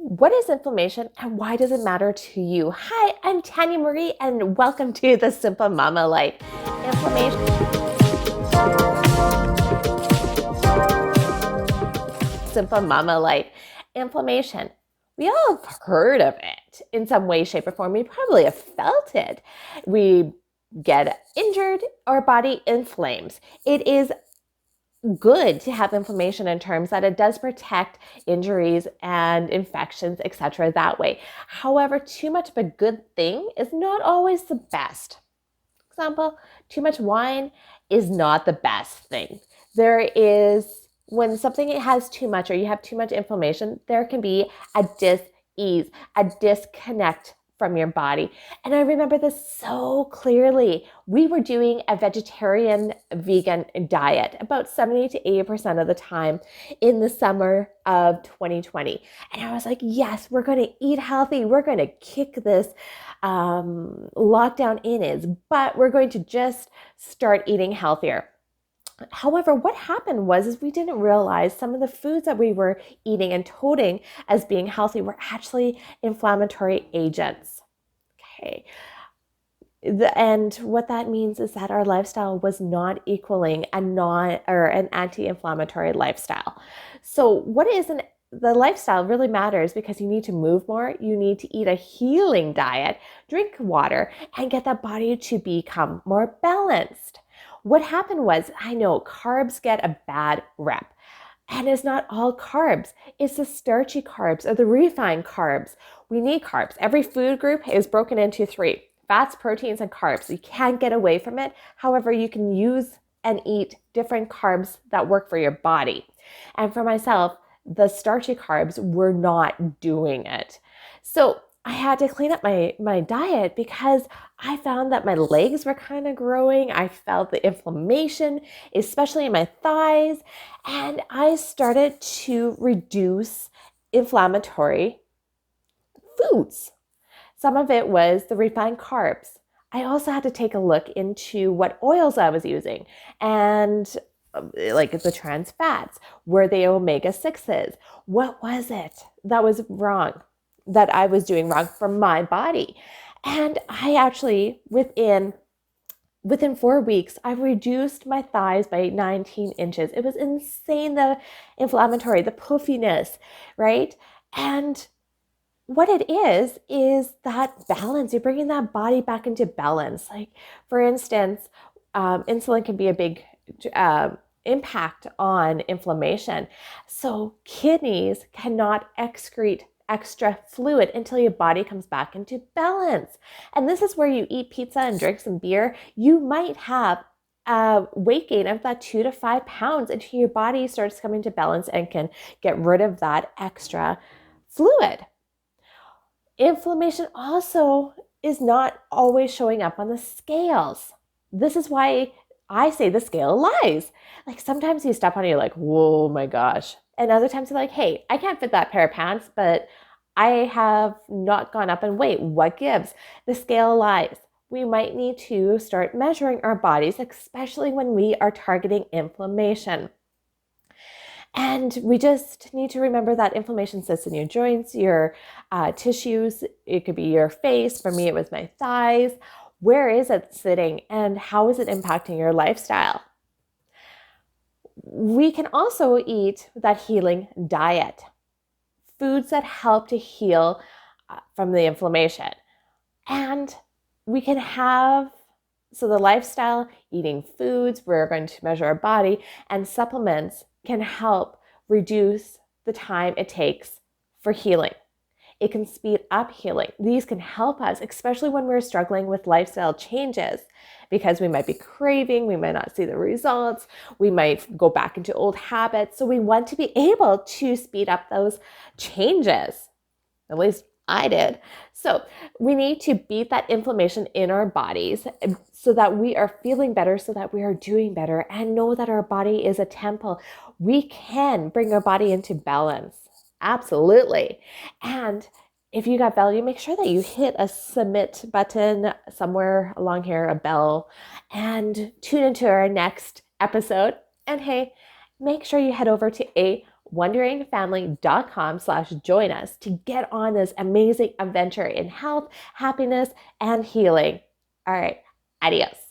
What is inflammation and why does it matter to you? Hi, I'm Tanya Marie and welcome to the Simple Mama Life. Inflammation. Simple Mama Life. Inflammation. We all have heard of it in some way, shape, or form. We probably have felt it. We get injured, our body inflames. It is good to have inflammation in terms that it does protect injuries and infections, etc. that way. However, too much of a good thing is not always the best. For example, too much wine is not the best thing. When something has too much or you have too much inflammation, there can be a dis-ease, a disconnect from your body. And I remember this so clearly. We were doing a vegetarian vegan diet about 70 to 80% of the time in the summer of 2020. And I was like, yes, we're going to eat healthy. We're going to kick this lockdown in, but we're going to just start eating healthier. However, what happened was we didn't realize some of the foods that we were eating and toting as being healthy were actually inflammatory agents. Okay. And what that means is that our lifestyle was not equaling an anti-inflammatory lifestyle. So the lifestyle really matters because you need to move more, you need to eat a healing diet, drink water, and get that body to become more balanced. What happened was, I know carbs get a bad rep. And it's not all carbs. It's the starchy carbs or the refined carbs. We need carbs. Every food group is broken into three: fats, proteins, and carbs. You can't get away from it. However, you can use and eat different carbs that work for your body. And for myself, the starchy carbs were not doing it. So I had to clean up my diet because I found that my legs were kind of growing. I felt the inflammation, especially in my thighs, and I started to reduce inflammatory foods. Some of it was the refined carbs. I also had to take a look into what oils I was using and like the trans fats. Were they omega-6s? What was it that was wrong, that I was doing wrong for my body? And I actually, within 4 weeks, I reduced my thighs by 19 inches. It was insane, the inflammatory, the puffiness, right? And what it is that balance. You're bringing that body back into balance. Like, for instance, insulin can be a big impact on inflammation. So kidneys cannot excrete extra fluid until your body comes back into balance. And this is where you eat pizza and drink some beer. You might have a weight gain of about 2 to 5 pounds until your body starts coming to balance and can get rid of that extra fluid. Inflammation also is not always showing up on the scales. This is why I say the scale lies. Like, sometimes you step on it, you're like, whoa, my gosh. And other times you're like, hey, I can't fit that pair of pants, but I have not gone up in weight. What gives? The scale lies. We might need to start measuring our bodies, especially when we are targeting inflammation. And we just need to remember that inflammation sits in your joints, your tissues. It could be your face. For me, it was my thighs. Where is it sitting and how is it impacting your lifestyle? We can also eat that healing diet, foods that help to heal from the inflammation. And we can have, so the lifestyle, eating foods, we're going to measure our body, and supplements can help reduce the time it takes for healing. It can speed up healing. These can help us, especially when we're struggling with lifestyle changes, because we might be craving, we might not see the results, we might go back into old habits. So we want to be able to speed up those changes. At least I did. So we need to beat that inflammation in our bodies so that we are feeling better, so that we are doing better, and know that our body is a temple. We can bring our body into balance. Absolutely. And if you got value, make sure that you hit a submit button somewhere along here, a bell, and tune into our next episode. And hey, make sure you head over to wonderingfamily.com/join us to get on this amazing adventure in health, happiness, and healing. All right, adios.